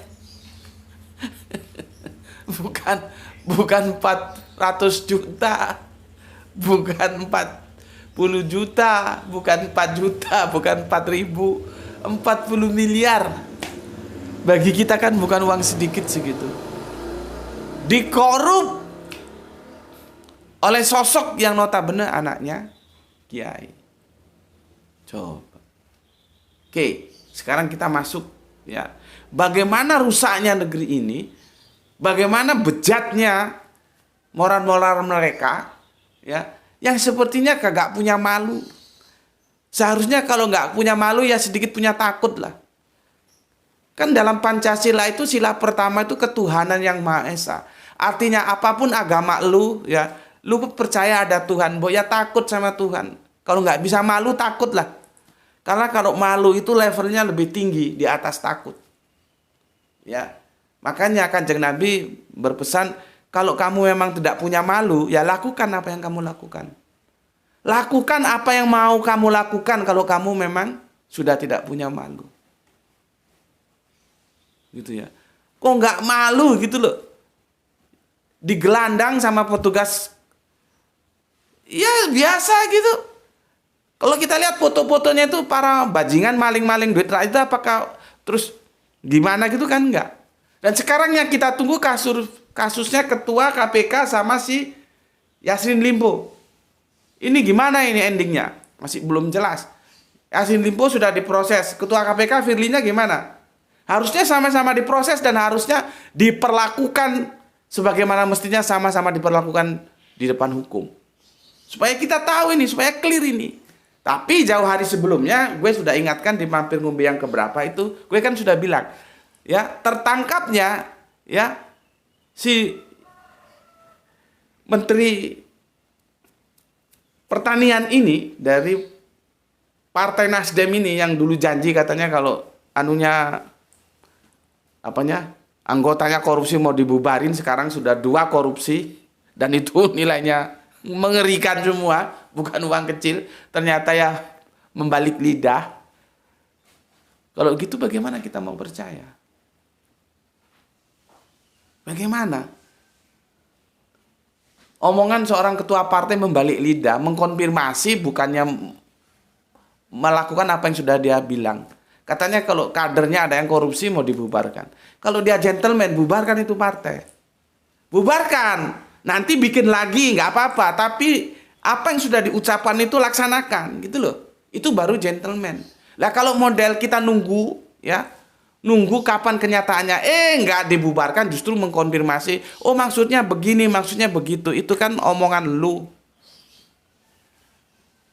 bukan 400 juta, bukan 40 juta, bukan 4 juta, bukan 4.000, 40 miliar. Bagi kita kan bukan uang sedikit segitu. Dikorup oleh sosok yang notabene anaknya kiai. Coba. Oke, sekarang kita masuk ya. Bagaimana rusaknya negeri ini? Bagaimana bejatnya moral-moral mereka ya, yang sepertinya kagak punya malu. Seharusnya kalau nggak punya malu ya sedikit punya takut lah. Kan dalam Pancasila itu sila pertama itu ketuhanan yang Maha Esa. Artinya apapun agama lu ya, lu percaya ada Tuhan, boh ya takut sama Tuhan. Kalau nggak bisa malu takut lah. Karena kalau malu itu levelnya lebih tinggi di atas takut. Ya. Makanya Kanjeng Nabi berpesan Kalau kamu memang tidak punya malu, ya lakukan apa yang kamu lakukan. Lakukan apa yang mau kamu lakukan kalau kamu memang sudah tidak punya malu. Gitu ya. Kok nggak malu gitu loh. Digelandang sama petugas. Ya biasa gitu. Kalau kita lihat foto-fotonya itu para bajingan maling-maling duit rakyat itu apakah terus gimana gitu kan enggak. Dan sekarang yang kita tunggu kasusnya ketua KPK sama si Yassin Limpo. Ini gimana ini endingnya? Masih belum jelas. Yassin Limpo sudah diproses. Ketua KPK Firly-nya gimana? Harusnya sama-sama diproses dan harusnya diperlakukan sebagaimana mestinya sama-sama diperlakukan di depan hukum. Supaya kita tahu ini, supaya clear ini. Tapi jauh hari sebelumnya gue sudah ingatkan di Mampir Ngombe yang keberapa itu, gue kan sudah bilang, ya tertangkapnya ya si Menteri Pertanian ini dari Partai Nasdem ini yang dulu janji katanya kalau anggotanya korupsi mau dibubarin, sekarang sudah 2 korupsi dan itu nilainya mengerikan semua, bukan uang kecil, ternyata ya membalik lidah. Kalau gitu bagaimana kita mau percaya? Bagaimana? Omongan seorang ketua partai membalik lidah, mengkonfirmasi bukannya melakukan apa yang sudah dia bilang. Katanya kalau kadernya ada yang korupsi mau dibubarkan. Kalau dia gentleman, bubarkan itu partai. Bubarkan. Nanti bikin lagi, nggak apa-apa. Tapi apa yang sudah diucapkan itu laksanakan, gitu loh. Itu baru gentleman. Lah kalau model kita nunggu, ya, nunggu kapan kenyataannya, nggak dibubarkan, justru mengkonfirmasi, oh maksudnya begini, maksudnya begitu. Itu kan omongan lu.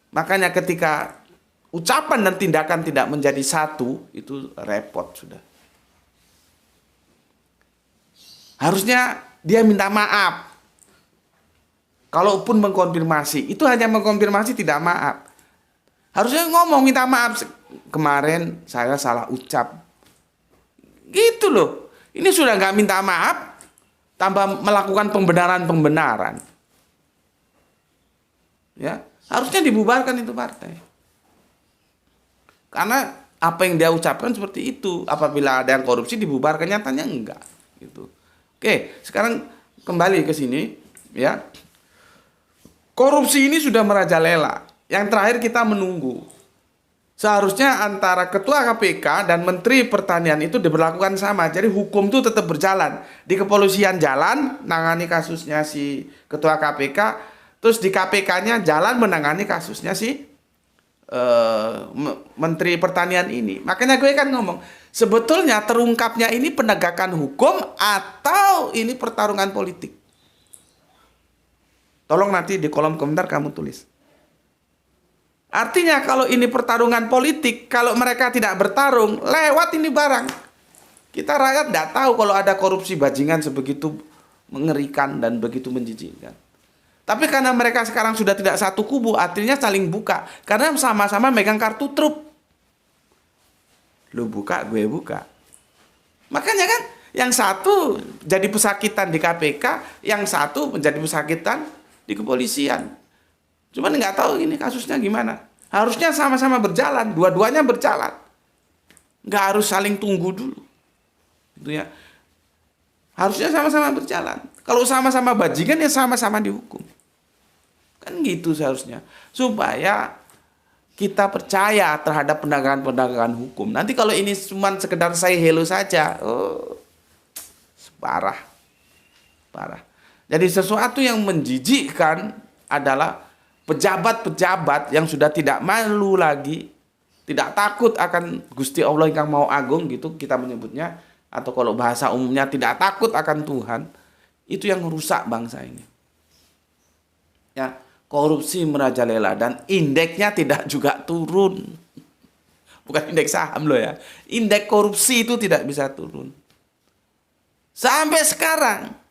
Makanya ketika ucapan dan tindakan tidak menjadi satu, itu repot sudah. Harusnya dia minta maaf. Kalaupun mengkonfirmasi, itu hanya mengkonfirmasi tidak maaf. Harusnya ngomong minta maaf. Kemarin saya salah ucap. Gitu loh. Ini sudah nggak minta maaf, tambah melakukan pembenaran-pembenaran. Ya, harusnya dibubarkan itu partai. Karena apa yang dia ucapkan seperti itu. Apabila ada yang korupsi dibubarkan, nyatanya enggak. Gitu. Oke, sekarang kembali ke sini, ya. Korupsi ini sudah merajalela. Yang terakhir kita menunggu. Seharusnya antara ketua KPK dan Menteri Pertanian itu diberlakukan sama. Jadi hukum itu tetap berjalan. Di kepolisian jalan menangani kasusnya si ketua KPK, terus di KPK-nya jalan menangani kasusnya si Menteri Pertanian ini. Makanya gue kan ngomong, sebetulnya terungkapnya ini penegakan hukum atau ini pertarungan politik. Tolong nanti di kolom komentar kamu tulis. Artinya kalau ini pertarungan politik, kalau mereka tidak bertarung, lewat ini barang. Kita rakyat tidak tahu kalau ada korupsi bajingan sebegitu mengerikan dan begitu menjijikkan. Tapi karena mereka sekarang sudah tidak satu kubu, artinya saling buka. Karena sama-sama megang kartu truf. Lu buka, gue buka. Makanya kan, yang satu jadi pesakitan di KPK, yang satu menjadi pesakitan di kepolisian. Cuman nggak tahu ini kasusnya gimana. Harusnya sama-sama berjalan, dua-duanya berjalan. Nggak harus saling tunggu dulu. Gitu ya. Harusnya sama-sama berjalan. Kalau sama-sama bajingan ya sama-sama dihukum. Kan gitu seharusnya. Supaya kita percaya terhadap penegakan-penegakan hukum. Nanti kalau ini cuma sekedar say hello saja, parah. Parah. Jadi sesuatu yang menjijikkan adalah pejabat-pejabat yang sudah tidak malu lagi, tidak takut akan Gusti Allah yang mau agung, gitu kita menyebutnya, atau kalau bahasa umumnya tidak takut akan Tuhan, itu yang merusak bangsa ini. Ya, korupsi merajalela dan indeksnya tidak juga turun. Bukan indeks saham loh ya. Indeks korupsi itu tidak bisa turun. Sampai sekarang.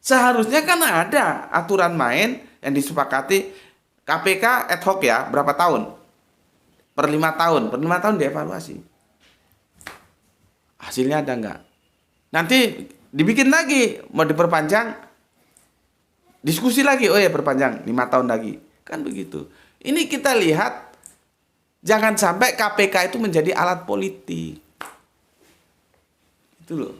Seharusnya kan ada aturan main yang disepakati KPK ad hoc ya, berapa tahun? Per 5 tahun. Per 5 tahun dievaluasi. Hasilnya ada enggak? Nanti dibikin lagi, mau diperpanjang, diskusi lagi, oh ya perpanjang 5 tahun lagi. Kan begitu. Ini kita lihat, jangan sampai KPK itu menjadi alat politik. Itu loh.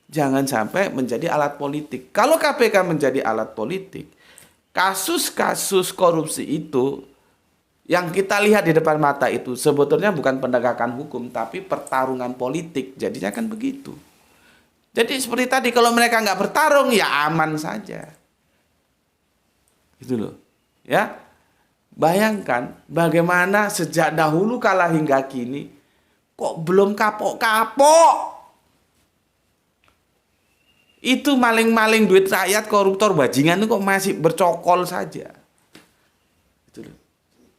Jangan sampai menjadi alat politik. Kalau KPK menjadi alat politik, kasus-kasus korupsi itu yang kita lihat di depan mata itu sebetulnya bukan penegakan hukum, tapi pertarungan politik. Jadinya kan begitu. Jadi seperti tadi, kalau mereka nggak bertarung, ya aman saja. Itu loh. Ya, bayangkan bagaimana sejak dahulu kala hingga kini, kok belum kapok-kapok. Itu maling-maling duit rakyat, koruptor, bajingan itu kok masih bercokol saja. Itu loh.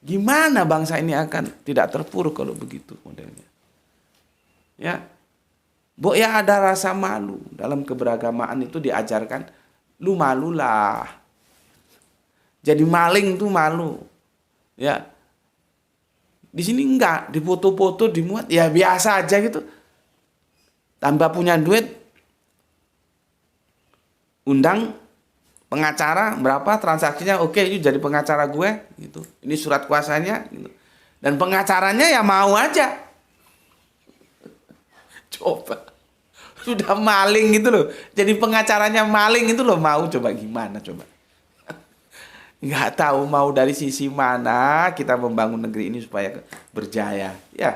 Gimana bangsa ini akan tidak terpuruk kalau begitu modelnya? Ya, ya ada rasa malu. Dalam keberagamaan itu diajarkan, lu malulah. Jadi maling tuh malu. Ya. Di sini enggak, dipoto-foto, dimuat, ya biasa aja gitu. Tambah punya duit, undang pengacara berapa transaksinya, oke, itu jadi pengacara gue gitu. Ini surat kuasanya gitu. Dan pengacaranya ya mau aja. Coba. Sudah maling gitu loh. Jadi pengacaranya maling itu loh, mau coba gimana coba. Nggak tahu mau dari sisi mana kita membangun negeri ini supaya berjaya. Ya.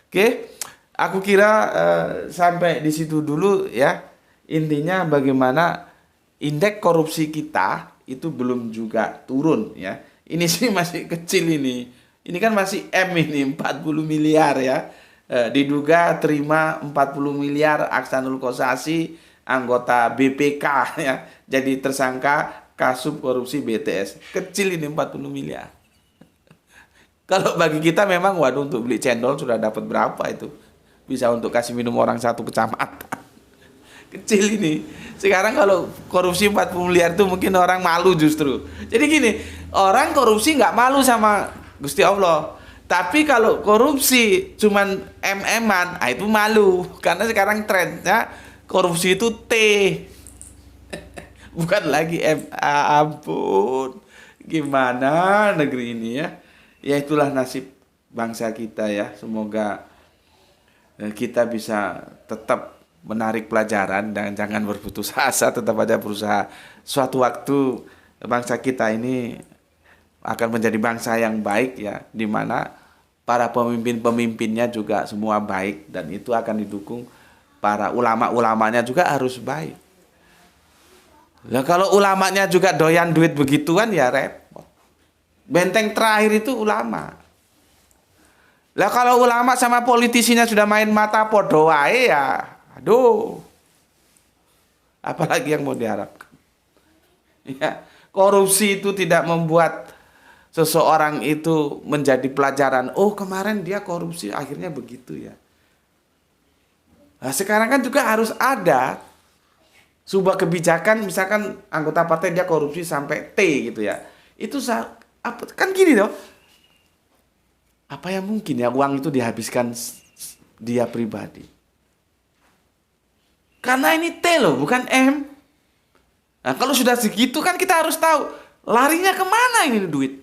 Oke. Aku kira sampai di situ dulu ya. Intinya bagaimana indeks korupsi kita itu belum juga turun ya. Ini sih masih kecil ini. Ini kan masih M ini 40 miliar ya. Diduga terima 40 miliar Aksanul Kossasi, anggota BPK ya. Jadi tersangka kasus korupsi BTS. Kecil ini 40 miliar. Kalau bagi kita memang waduh, untuk beli cendol sudah dapat berapa itu. Bisa untuk kasih minum orang satu kecamatan. Kecil ini. Sekarang kalau korupsi 40 miliar itu mungkin orang malu justru. Jadi gini, orang korupsi nggak malu sama Gusti Allah. Tapi kalau korupsi cuman MM-an, itu malu. Karena sekarang trennya korupsi itu T. Bukan lagi M. Ampun. Gimana negeri ini ya. Ya itulah nasib bangsa kita ya. Semoga kita bisa tetap menarik pelajaran dan jangan berputus asa, tetap aja berusaha. Suatu waktu bangsa kita ini akan menjadi bangsa yang baik ya, di mana para pemimpin-pemimpinnya juga semua baik, dan itu akan didukung para ulama-ulamanya juga harus baik. Nah, kalau ulamanya juga doyan duit begituan ya repot. Benteng terakhir itu ulama. Lah kalau ulama sama politisinya sudah main mata podo wae ya, aduh, apalagi yang mau diharapkan? Ya, korupsi itu tidak membuat seseorang itu menjadi pelajaran. Oh, kemarin dia korupsi, akhirnya begitu ya. Nah, sekarang kan juga harus ada sebuah kebijakan, misalkan anggota partai dia korupsi sampai T gitu ya. Itu kan gini loh. Apa yang mungkin ya uang itu dihabiskan dia pribadi? Karena ini T loh, bukan M. Nah, kalau sudah segitu kan kita harus tahu larinya kemana ini duit.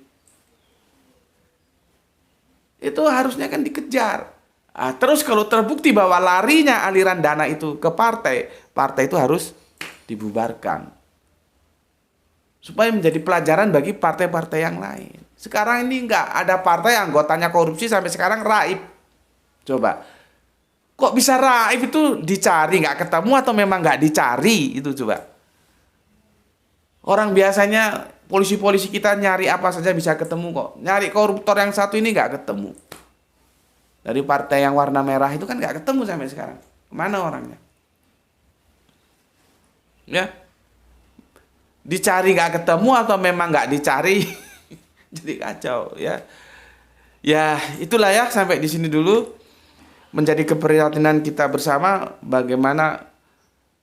Itu harusnya kan dikejar. Nah, terus kalau terbukti bahwa larinya aliran dana itu ke partai, partai itu harus dibubarkan. Supaya menjadi pelajaran bagi partai-partai yang lain. Sekarang ini enggak ada partai anggotanya korupsi sampai sekarang raib. Coba. Kok bisa raib itu dicari nggak ketemu atau memang nggak dicari itu coba. Orang biasanya polisi-polisi kita nyari apa saja bisa ketemu kok. Nyari koruptor yang satu ini nggak ketemu. Dari partai yang warna merah itu kan nggak ketemu sampai sekarang. Kemana orangnya? Ya. Dicari nggak ketemu atau memang nggak dicari. Jadi kacau ya. Ya itulah ya, sampai di sini dulu. Menjadi keprihatinan kita bersama bagaimana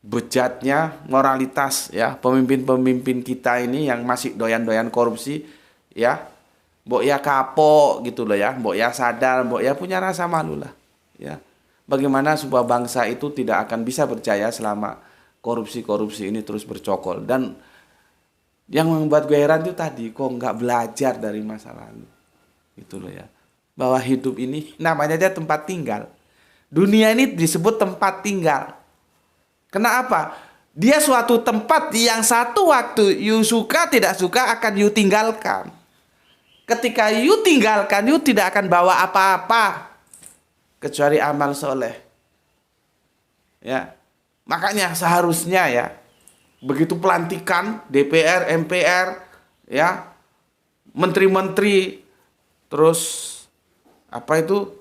bejatnya moralitas ya pemimpin-pemimpin kita ini yang masih doyan-doyan korupsi ya. Mbok ya kapok gitu loh ya, mbok ya sadar, mbok ya punya rasa malu lah ya. bagaimana sebuah bangsa itu tidak akan bisa berjaya selama korupsi-korupsi ini terus bercokol. Dan yang membuat gue heran itu tadi, kok nggak belajar dari masa lalu. Gitu loh ya. Bahwa hidup ini namanya aja tempat tinggal. Dunia ini disebut tempat tinggal. Kenapa? Dia suatu tempat yang satu waktu you suka tidak suka akan you tinggalkan. Ketika you tinggalkan, you tidak akan bawa apa-apa kecuali amal soleh. Ya, makanya seharusnya ya, begitu pelantikan DPR, MPR, ya, menteri-menteri, terus apa itu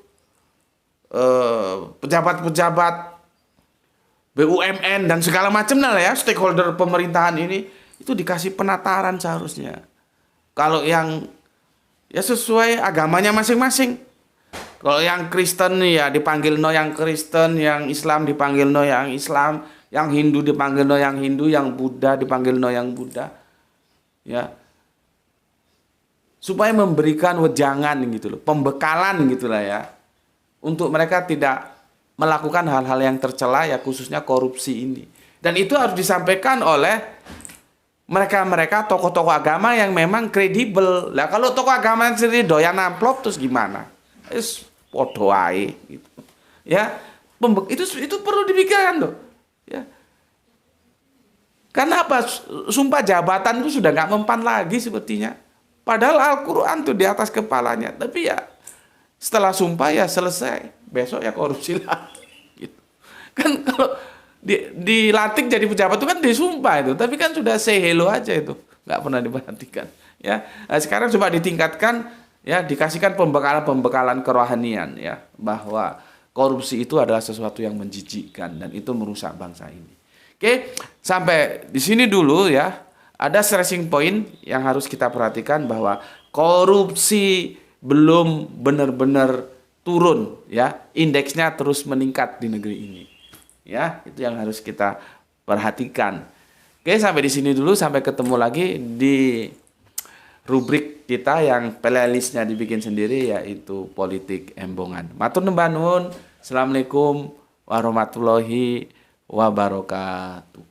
pejabat-pejabat BUMN dan segala macam lah ya, stakeholder pemerintahan ini itu dikasih penataran seharusnya. Kalau yang ya sesuai agamanya masing-masing. Kalau yang Kristen ya dipanggil no yang Kristen, yang Islam dipanggil no yang Islam, yang Hindu dipanggil no yang Hindu, yang Buddha dipanggil no yang Buddha. Ya. Supaya memberikan wejangan gitu loh, pembekalan gitulah ya. Untuk mereka tidak melakukan hal-hal yang tercela ya, khususnya korupsi ini. Dan itu harus disampaikan oleh mereka-mereka tokoh-tokoh agama yang memang kredibel. Lah kalau tokoh agama sendiri doyan amplop terus gimana? Is podo ae gitu. Ya, itu perlu dipikirkan loh. Ya. Karena apa? Sumpah jabatan itu sudah nggak mempan lagi sepertinya. Padahal Al-Quran tuh di atas kepalanya. Tapi ya setelah sumpah ya selesai. Besok ya korupsi lagi. Gitu. Kan kalau dilantik jadi pejabat itu kan disumpah itu. Tapi kan sudah say hello aja itu. Nggak pernah diperhatikan. Ya. Nah, sekarang coba ditingkatkan, ya, dikasihkan pembekalan kerohanian, ya, bahwa korupsi itu adalah sesuatu yang menjijikkan dan itu merusak bangsa ini. Oke, sampai di sini dulu ya. Ada stressing point yang harus kita perhatikan bahwa korupsi belum benar-benar turun, ya, indeksnya terus meningkat di negeri ini, ya, itu yang harus kita perhatikan. Oke, sampai di sini dulu, sampai ketemu lagi di rubrik kita yang playlistnya dibikin sendiri, yaitu Politik Embongan. Matur nuwun. Assalamualaikum warahmatullahi wabarakatuh.